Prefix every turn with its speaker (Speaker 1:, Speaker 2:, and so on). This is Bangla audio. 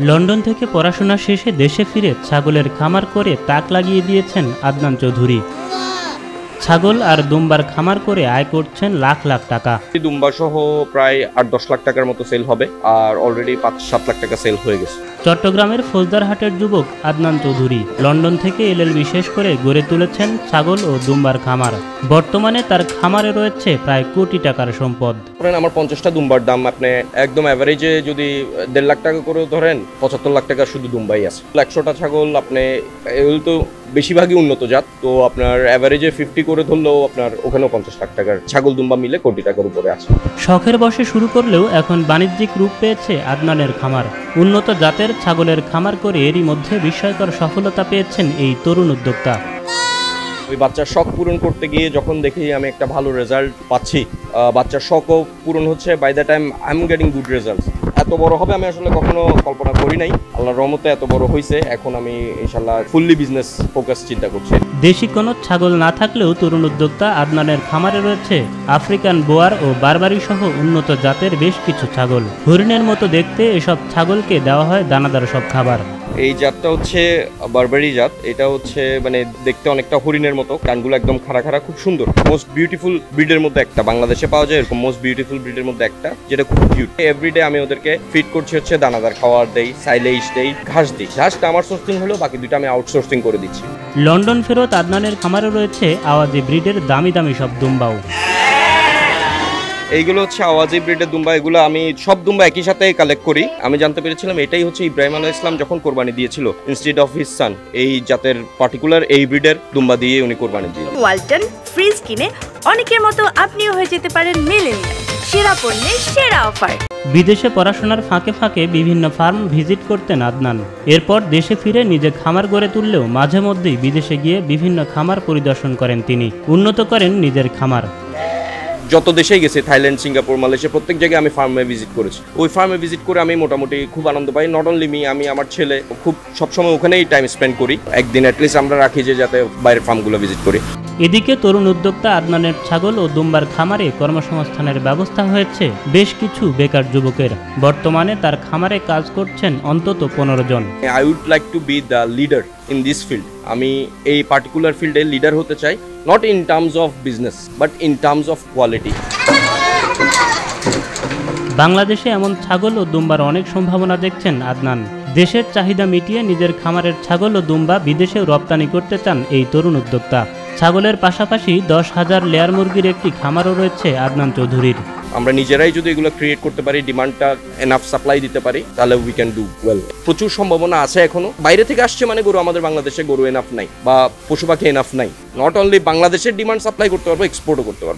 Speaker 1: লন্ডন থেকে পড়াশোনা শেষে দেশে ফিরে ছাগলের খামার করে তাক লাগিয়ে দিয়েছেন আদনান চৌধুরী। ছাগল আর দুম্বার খামার করে আয় করছেন লাখ লাখ টাকা।
Speaker 2: দুম্বা সহ প্রায় ৮-১০ লাখ টাকার মতো সেল হবে, আর অলরেডি ৫-৭ লাখ টাকা সেল হয়ে গেছে।
Speaker 1: চট্টগ্রামের ফৌজদারহাটের যুবক আদনান চৌধুরী লন্ডন থেকে এলএলবি শেষ করে গড়ে তুলেছেন ছাগল ও দুম্বার খামার। বর্তমানে তার খামারে রয়েছে প্রায় কোটি টাকার সম্পদ।
Speaker 2: আমার ৫০টা দুম্বার দাম আপনি একদম অ্যাভারেজে যদি ১.৫ লাখ টাকা করে ধরেন, ৭৫ লাখ টাকা শুধু দুম্বাই আছে। ১০০টা ছাগল আপনি এগুলো তো বেশিরভাগই উন্নত জাত, তো আপনার অ্যাভারেজে 50 করে ধরলেও আপনার ওখানেও ৫০ লাখ টাকার ছাগল দুম্বা মিলে কোটি টাকার উপরে আছে।
Speaker 1: শখের বসে শুরু করলেও এখন বাণিজ্যিক রূপ পেয়েছে আদনানের খামার। উন্নত জাতের ছাগলের খামার করে এরই মধ্যে বিস্ময়কর সফলতা পেয়েছেন এই তরুণ উদ্যোক্তা।
Speaker 2: ওই বাচ্চার শখ পূরণ করতে গিয়ে যখন দেখি আমি একটা ভালো রেজাল্ট পাচ্ছি, বাচ্চার শখও পূরণ হচ্ছে, by the time I am getting good results. এত বড় হবে আমি আসলে কখনো কল্পনা করি নাই। আল্লাহর রহমতে এত বড় হয়েছে। এখন আমি ইনশাআল্লাহ ফুললি বিজনেস ফোকাস চিন্তা করছি।
Speaker 1: দেশি কোনো ছাগল না থাকলেও তরুণ উদ্যোক্তা আদনানের খামারে রয়েছে আফ্রিকান বোয়ার ও বারবারি সহ উন্নত জাতের বেশ কিছু ছাগল। হরিণের মতো দেখতে এসব ছাগলকে দেওয়া হয় দানাদার সব খাবার।
Speaker 2: এই জাতটা হচ্ছে বারবারি জাত। এটা হচ্ছে মানে দেখতে অনেকটা হরিণের মতো, কানগুলো একদম খাড়া খাড়া, খুব সুন্দর। মোস্ট বিউটিফুল ব্রিডের মধ্যে একটা, বাংলাদেশে পাওয়া যায় এরকম মোস্ট বিউটিফুল ব্রিডের মধ্যে একটা, যেটা খুব কিউট। এভরিডে আমি ওদেরকে ফিড করছি হচ্ছে দানাদার খাবার দেই, সাইলেজ দেই, ঘাস দিই। ঘাসটা আমার সোর্সিং হলেও বাকি দুটো আমি আউটসোর্সিং করে দিচ্ছি।
Speaker 1: লন্ডন ফেরত আদনানের খামারে রয়েছে আওয়াজি ব্রিডের দামি দামি সব দুম্বাও।
Speaker 2: এইগুলো হচ্ছে আওয়াজি ব্রিডের দুম্বা। এগুলো আমি সব দুম্বা একই সাথে কালেক্ট করি। আমি জানতে পেরেছিলাম এটাই হচ্ছে ইব্রাহিম আলাইহিস সালাম যখন কোরবানি দিয়েছিল, ইনস্টেড অফ হিজ সান, এই জাতের পার্টিকুলার এই ব্রিডের দুম্বা দিয়ে উনি কোরবানি দিয়েছেন।
Speaker 3: ওয়ালটন ফ্রিজ কিনে অনেকের মতো আপনিও হয়ে যেতে পারেন মিলেনিয়াল। সেরা পণ্যের সেরা অফার।
Speaker 1: বিদেশে পড়াশোনার ফাঁকে ফাঁকে বিভিন্ন ফার্ম ভিজিট করতেন আদনান। এরপর দেশে ফিরে নিজে খামার গড়ে তুললেও মাঝে মধ্যেই বিদেশে গিয়ে বিভিন্ন খামার পরিদর্শন করেন তিনি, উন্নত করেন নিজের খামার।
Speaker 2: যত দেশেই গেছি, থাইল্যান্ড, সিঙ্গাপুর, মালয়েশিয়া, প্রত্যেক জায়গায় আমি ফার্মে ভিজিট করেছি। ওই ফার্মে ভিজিট করে আমি মোটামুটি খুব আনন্দ পাই। নট অনলি মি, আমি আমার ছেলে খুব সবসময় ওখানেই টাইম স্পেন্ড করি। একদিন অ্যাটলিস্ট আমরা রাখি যে যাতে বাইরের ফার্মগুলো ভিজিট করি।
Speaker 1: এদিকে তরুণ উদ্যোক্তা আদনানের ছাগল ও দুম্বার খামারে কর্মসংস্থানের ব্যবস্থা হয়েছে বেশ কিছু বেকার যুবকের। বর্তমানে তার খামারে কাজ করছেন অন্তত 15 জন।
Speaker 2: I would like to be the leader in this field. আমি এই পার্টিকুলার ফিল্ডে লিডার হতে চাই, not in terms of business but in terms of quality.
Speaker 1: বাংলাদেশে এমন ছাগল ও দুম্বার অনেক সম্ভাবনা দেখছেন আদনান। দেশের চাহিদা মিটিয়ে নিজের খামারের ছাগল ও দুম্বা বিদেশেও রপ্তানি করতে চান এই তরুণ উদ্যোক্তা। ছাগলের পাশাপাশি 10,000 লেয়ার মুরগির একটি খামারও রয়েছে আদনান চৌধুরীর।
Speaker 2: আমরা নিজেরাই যদি এগুলো ক্রিয়েট করতে পারি, ডিমান্ডটা এনাফ সাপ্লাই দিতে পারি, তাহলে উই ক্যান ডু ওয়েল। প্রচুর সম্ভাবনা আছে এখনো। বাইরে থেকে আসছে মানে গরু, আমাদের বাংলাদেশে গরু এনাফ নাই বা পশু পাখি এনাফ নাই। নট অনলি বাংলাদেশের ডিমান্ড সাপ্লাই করতে পারবো, এক্সপোর্টও করতে পারবো।